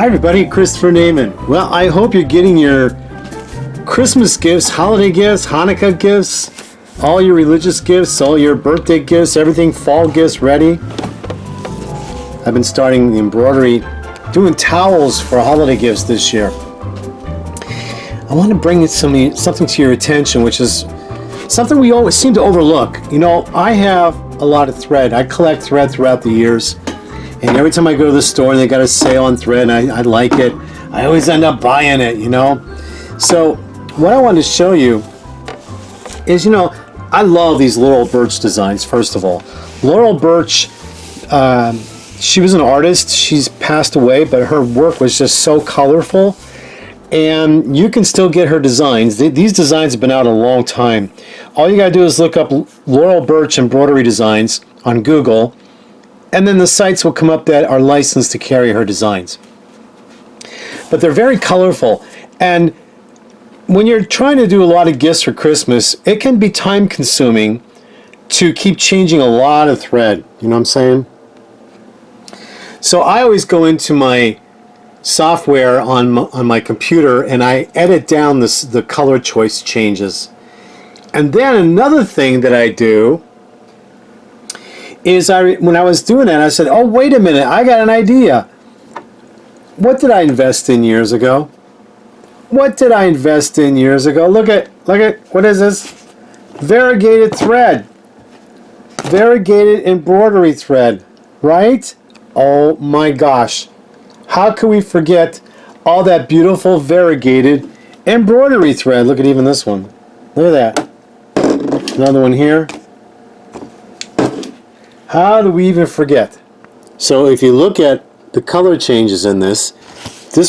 Hi everybody, Christopher Nejman. Well, I hope you're getting your Christmas gifts, holiday gifts, Hanukkah gifts, all your religious gifts, all your birthday gifts, everything, fall gifts ready. I've been starting the embroidery, doing towels for holiday gifts this year. I want to bring something to your attention, which is something we always seem to overlook. You know, I have a lot of thread. I collect thread throughout the years. And every time I go to the store and they got a sale on thread and I like it, I always end up buying it, you know. So what I want to show you is, you know, I love these Laurel Birch designs, first of all. Laurel Birch, she was an artist. She's passed away, but her work was just so colorful. And you can still get her designs. These designs have been out a long time. All you got to do is look up Laurel Birch embroidery designs on Google, and then the sites will come up that are licensed to carry her designs. But they're very colorful. And when you're trying to do a lot of gifts for Christmas, it can be time consuming to keep changing a lot of thread. You know what I'm saying? So I always go into my software on my computer and I edit down the color choice changes. And then another thing that I do is when I was doing that, I said, oh, wait a minute, I got an idea. What did I invest in years ago? What did I invest in years ago? Look at, what is this? Variegated thread. Variegated embroidery thread, right? Oh my gosh. How could we forget all that beautiful variegated embroidery thread? Look at even this one. Look at that. Another one here. How do we even forget? So if you look at the color changes in this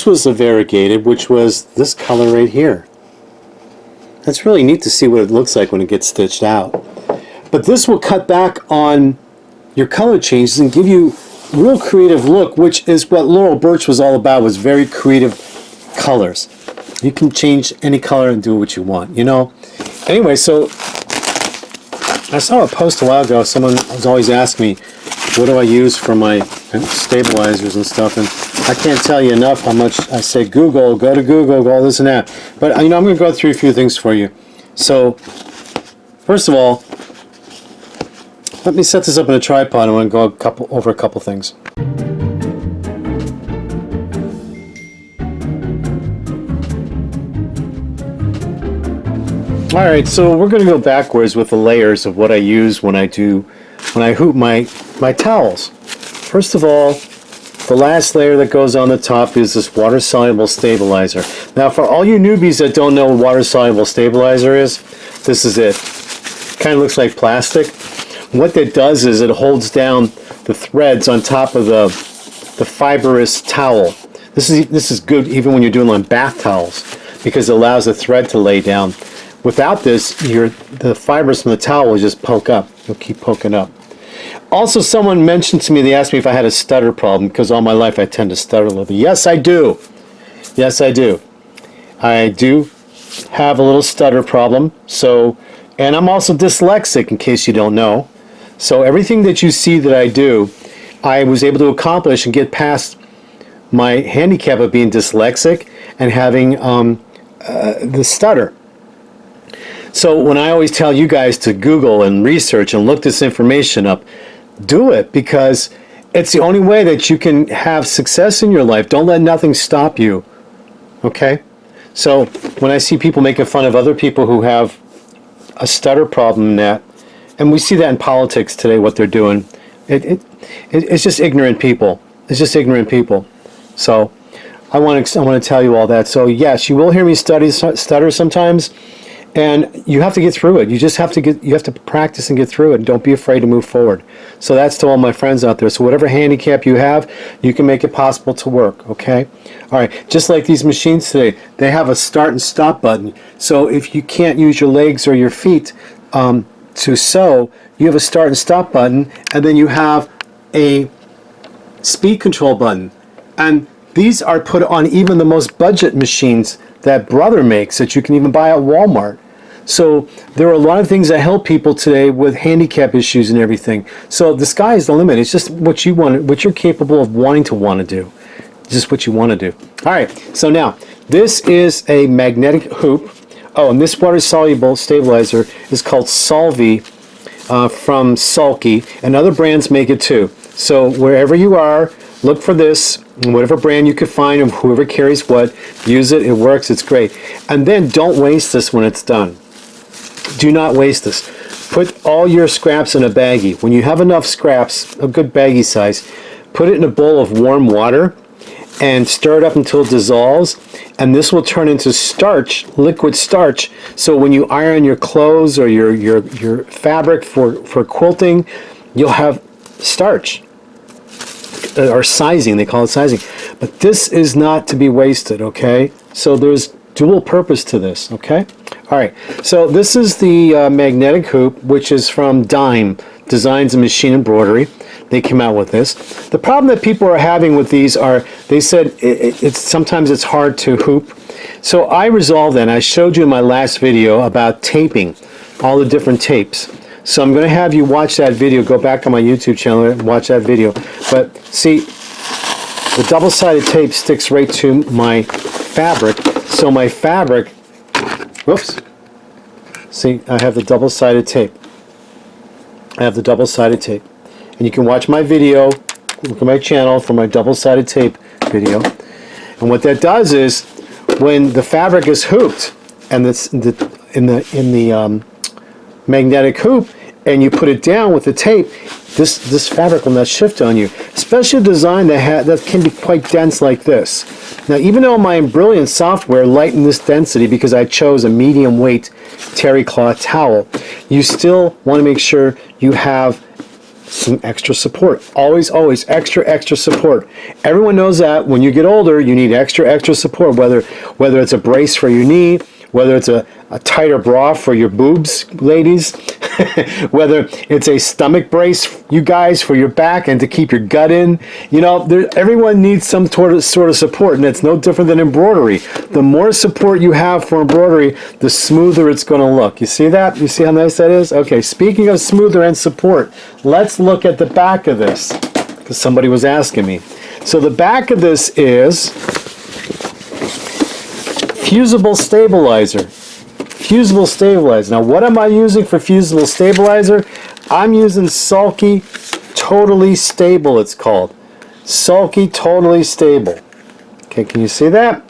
was the variegated, which was this color right here. That's really neat to see what it looks like when it gets stitched out. But this will cut back on your color changes and give you real creative look, which is what Laurel Birch was all about, was very creative colors. You can change any color and do what you want, you know. Anyway, so I saw a post a while ago. Someone was always asking me, what do I use for my stabilizers and stuff, and I can't tell you enough how much I say Google, go to Google, go all this and that. But you know, I'm going to go through a few things for you. So first of all, let me set this up in a tripod. I want to go over a couple things. All right, so we're going to go backwards with the layers of what I use when I hoop my towels. First of all, the last layer that goes on the top is this water-soluble stabilizer. Now, for all you newbies that don't know what water-soluble stabilizer is, this is it. Kind of looks like plastic. What that does is it holds down the threads on top of the fibrous towel. This is good even when you're doing on bath towels, because it allows the thread to lay down. Without this, the fibers from the towel will just poke up. They'll keep poking up. Also, someone mentioned to me, they asked me if I had a stutter problem, because all my life I tend to stutter a little bit. Yes, I do. Yes, I do. I do have a little stutter problem. So, and I'm also dyslexic, in case you don't know. So everything that you see that I do, I was able to accomplish and get past my handicap of being dyslexic and having the stutter. So when I always tell you guys to Google and research and look this information up, do it, because it's the only way that you can have success in your life. Don't let nothing stop you. Okay? So when I see people making fun of other people who have a stutter problem, and we see that in politics today, what they're doing, it's just ignorant people. It's just ignorant people. So I want to tell you all that. So yes, you will hear me stutter sometimes. And you have to get through it. You just have to practice and get through it. And don't be afraid to move forward. So that's to all my friends out there. So whatever handicap you have, you can make it possible to work, okay? All right, just like these machines today, they have a start and stop button. So if you can't use your legs or your feet to sew, you have a start and stop button, and then you have a speed control button. And these are put on even the most budget machines that Brother makes that you can even buy at Walmart. So there are a lot of things that help people today with handicap issues and everything. So the sky is the limit. It's just what you want, what you're capable of wanting to do. just what you want to do. All right, so now this is a magnetic hoop. Oh, and this water-soluble stabilizer is called Solvi from Sulky, and other brands make it too. So wherever you are, look for this, whatever brand you could find, and whoever carries what, use it. It works. It's great. And then don't waste this when it's done. Do not waste this. Put all your scraps in a baggie. When you have enough scraps, a good baggie size, put it in a bowl of warm water and stir it up until it dissolves, and this will turn into starch, liquid starch. So when you iron your clothes or your fabric for quilting, you'll have starch, or sizing. They call it sizing. But this is not to be wasted, okay? So there's dual purpose to this, okay? All right, so this is the magnetic hoop, which is from Dime, Designs and Machine Embroidery. They came out with this. The problem that people are having with these are, they said sometimes it's hard to hoop. So I resolved that, and I showed you in my last video about taping, all the different tapes. So I'm going to have you watch that video. Go back on my YouTube channel and watch that video. But see, the double-sided tape sticks right to my fabric. So my fabric, whoops. See, I have the double-sided tape. I have the double-sided tape. And you can watch my video, look at my channel for my double-sided tape video. And what that does is, when the fabric is hooped, and it's in the magnetic hoop, and you put it down with the tape, this fabric will not shift on you. Especially a design that can be quite dense like this. Now, even though my Brilliant software lightened this density because I chose a medium weight terry cloth towel, you still want to make sure you have some extra support. Always, always extra support. Everyone knows that when you get older, you need extra support, whether it's a brace for your knee, whether it's a tighter bra for your boobs, ladies, whether it's a stomach brace, you guys, for your back and to keep your gut in. You know, everyone needs some sort of support, and it's no different than embroidery. The more support you have for embroidery, the smoother it's going to look. You see that? You see how nice that is? Okay, speaking of smoother and support, let's look at the back of this, because somebody was asking me. So the back of this is fusible stabilizer. Fusible stabilizer. Now, what am I using for fusible stabilizer? I'm using Sulky Totally Stable, it's called. Sulky Totally Stable. Okay, can you see that?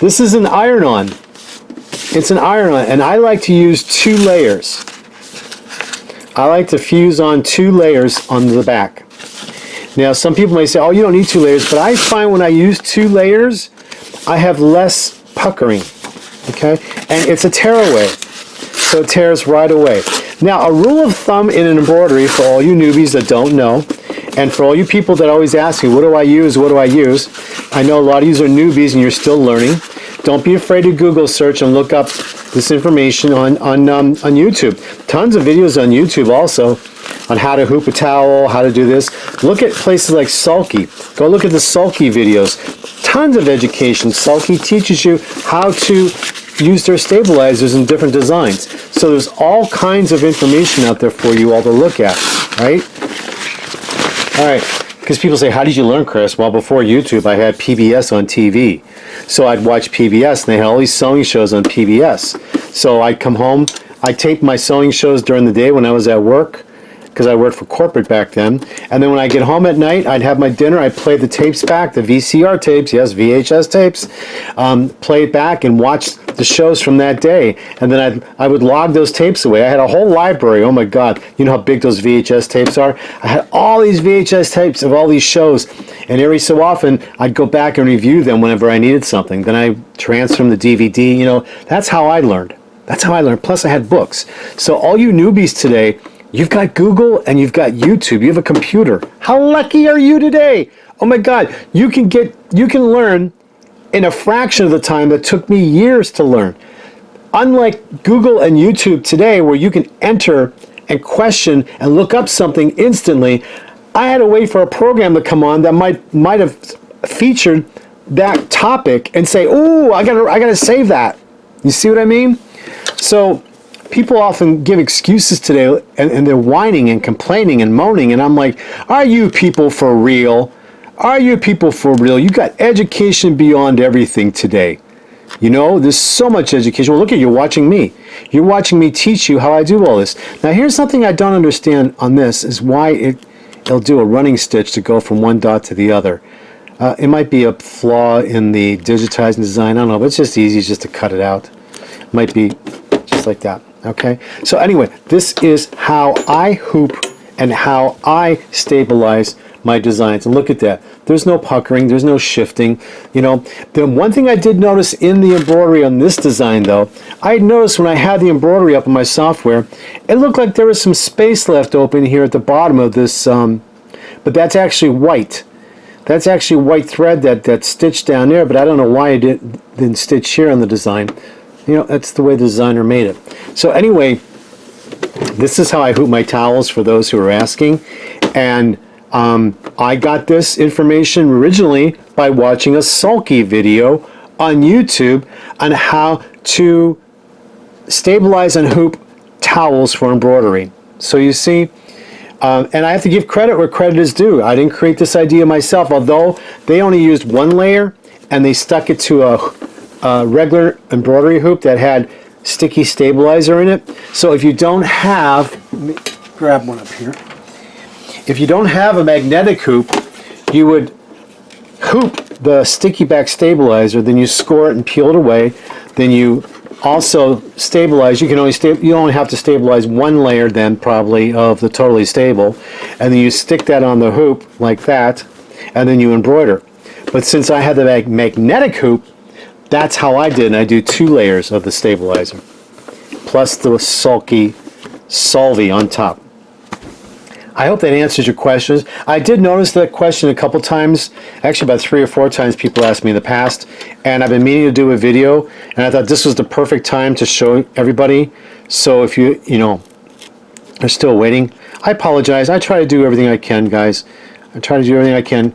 This is an iron-on. It's an iron-on, and I like to use 2 layers. I like to fuse on 2 layers on the back. Now, some people may say, oh, you don't need 2 layers, but I find when I use 2 layers, I have less puckering. Okay, and it's a tearaway, so it tears right away. Now, a rule of thumb in an embroidery for all you newbies that don't know, and for all you people that always ask me, what do I use, what do I use? I know a lot of you are newbies and you're still learning. Don't be afraid to Google search and look up this information on YouTube. Tons of videos on YouTube also on how to hoop a towel, how to do this. Look at places like Sulky. Go look at the Sulky videos. Tons of education. Sulky teaches you how to use their stabilizers in different designs. So there's all kinds of information out there for you all to look at, right? All right, because people say, how did you learn, Chris? Well, before YouTube, I had PBS on TV. So I'd watch PBS, and they had all these sewing shows on PBS. So I'd come home, I'd tape my sewing shows during the day when I was at work, because I worked for corporate back then. And then when I get home at night, I'd have my dinner, I'd play the tapes back, the VCR tapes, yes, VHS tapes, play it back and watch the shows from that day. And then I would log those tapes away. I had a whole library, oh my God. You know how big those VHS tapes are? I had all these VHS tapes of all these shows. And every so often, I'd go back and review them whenever I needed something. Then I transfer them to DVD, you know. That's how I learned. That's how I learned. Plus, I had books. So all you newbies today, you've got Google and you've got YouTube. You have a computer. How lucky are you today? Oh my God, you can learn in a fraction of the time that took me years to learn. Unlike Google and YouTube today, where you can enter and question and look up something instantly, I had to wait for a program to come on that might have featured that topic and say, "Oh, I gotta save that." You see what I mean? So people often give excuses today, and they're whining and complaining and moaning, and I'm like, are you people for real? Are you people for real? You got education beyond everything today. You know, there's so much education. Well, look at you watching me. You're watching me teach you how I do all this. Now, here's something I don't understand on this, is why it'll do a running stitch to go from one dot to the other. It might be a flaw in the digitizing design. I don't know, but it's just easy just to cut it out. It might be just like that. Okay? So anyway, this is how I hoop and how I stabilize my designs. And look at that. There's no puckering. There's no shifting. You know, the one thing I did notice in the embroidery on this design, though, I noticed when I had the embroidery up in my software, it looked like there was some space left open here at the bottom of this, but that's actually white. That's actually white thread that's stitched down there, but I don't know why it didn't stitch here on the design. You know, that's the way the designer made it. So anyway, this is how I hoop my towels for those who are asking. And I got this information originally by watching a sulky video on YouTube on how to stabilize and hoop towels for embroidery. So you see, and I have to give credit where credit is due. I didn't create this idea myself, although they only used one layer and they stuck it to a regular embroidery hoop that had sticky stabilizer in it. So if you don't have, let me grab one up here. If you don't have a magnetic hoop, you would hoop the sticky back stabilizer, then you score it and peel it away. Then you also stabilize. You only have to stabilize one layer then probably of the totally stable, and then you stick that on the hoop like that, and then you embroider. But since I had the magnetic hoop, that's how I did, and I do 2 layers of the stabilizer, plus the sulky solvay on top. I hope that answers your questions. I did notice that question a couple times, actually about 3 or 4 times people asked me in the past, and I've been meaning to do a video, and I thought this was the perfect time to show everybody. So if you are still waiting, I apologize. I try to do everything I can, guys. I try to do everything I can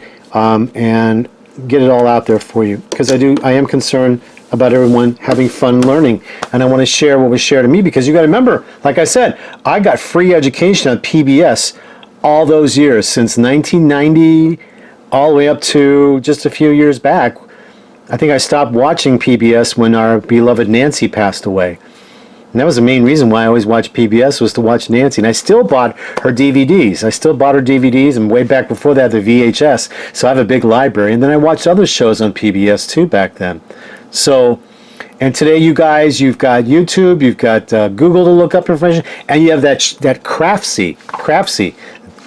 and get it all out there for you, because I am concerned about everyone having fun learning, and I want to share what was shared to me, because you got to remember, like I said, I got free education on PBS all those years, since 1990 all the way up to just a few years back. I think I stopped watching PBS when our beloved Nancy passed away. And that was the main reason why I always watched PBS, was to watch Nancy. And I still bought her DVDs. And way back before that, the VHS. So I have a big library. And then I watched other shows on PBS too back then. So, and today you guys, you've got YouTube, you've got Google to look up information, and you have that Craftsy.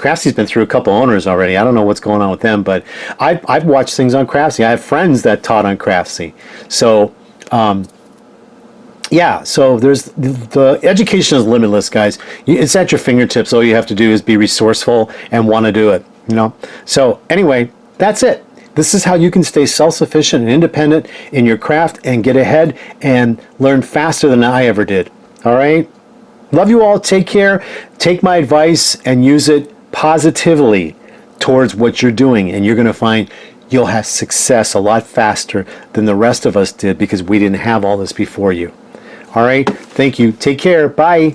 Craftsy's been through a couple owners already. I don't know what's going on with them, but I've watched things on Craftsy. I have friends that taught on Craftsy. So, yeah, so the education is limitless, guys. It's at your fingertips. All you have to do is be resourceful and want to do it, So anyway, that's it. This is how you can stay self-sufficient and independent in your craft and get ahead and learn faster than I ever did. All right? Love you all. Take care. Take my advice and use it positively towards what you're doing, and you're going to find you'll have success a lot faster than the rest of us did, because we didn't have all this before you. All right? Thank you. Take care. Bye.